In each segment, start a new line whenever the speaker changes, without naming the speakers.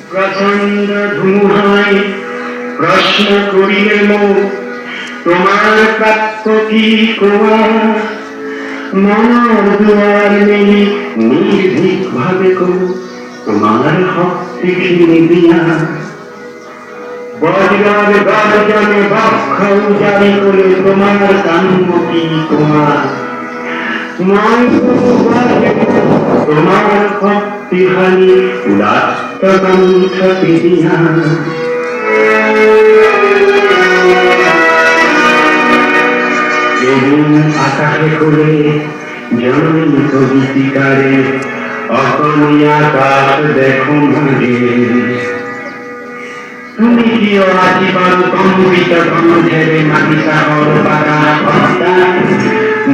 প্রচন্ড ধুমুহায় প্রশ্ন করিলে মুখ তোমার প্রাপ্য কি কোয়া মনের দুয়ার নেই নির্ভীক ভাবে তোমার হস্তে খিলে দিয়া বজ্রর গর্জনে বক্ষ উজাড়ি করে তোমার কাম্য কি কোয়া তোমার ভক্তিহানি উদাত্ত কণ্ঠ পিদিয়া আকাশে করে জননী কবিতিকারে অকনি আকাশ দেখো মাঝে তুমি কিয় আজীবন কম্পিত কণ্ঠেরে মাটি সাগর বাগা কর্তা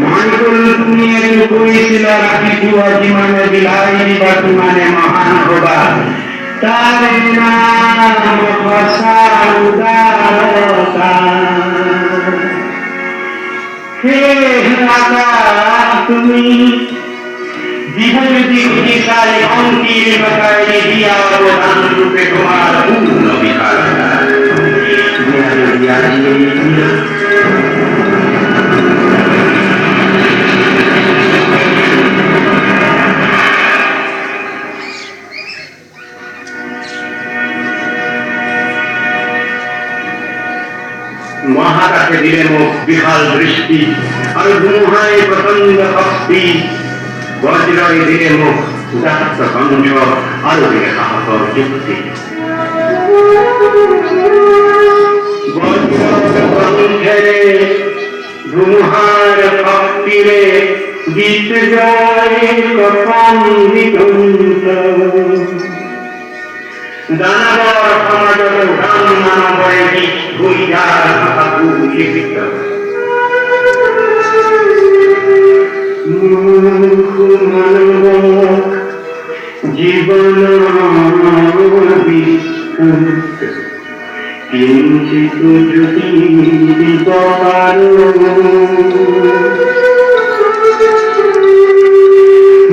মঙ্গল তুমি কইছিল রাখিবু আজি মানে বিলাই দিবা তুমানে মহান হবা তার নাম উদারতা হে রাজা তুমি জীবন দিশায় অঙ্কির বাতায় দিয়া অবদান রূপে তোমার পূর্ণ বিহার মহাকাশে দিলে মুখ বিশাল দৃষ্টি আর ধুমুহায় প্রচন্ড শক্তি বজ্রয় দিলে মুখ উদাত্ত কণ্ঠ আরো দিলে সাহসর যুক্তি কণ্ঠেরে ধুমুহার শক্তিরে গীত যায় কখন নিকুঞ্জ দানবর সমাজের গান মানবরে গীত ভুইয়ার হাতু লিখিত মুখ মানব জীবন কিঞ্চিত যদি বিপকার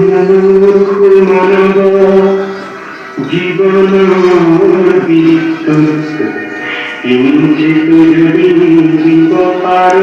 মুখ মানব জীবন বিদ্যুৎ কিঞ্চিত যদি বিপকার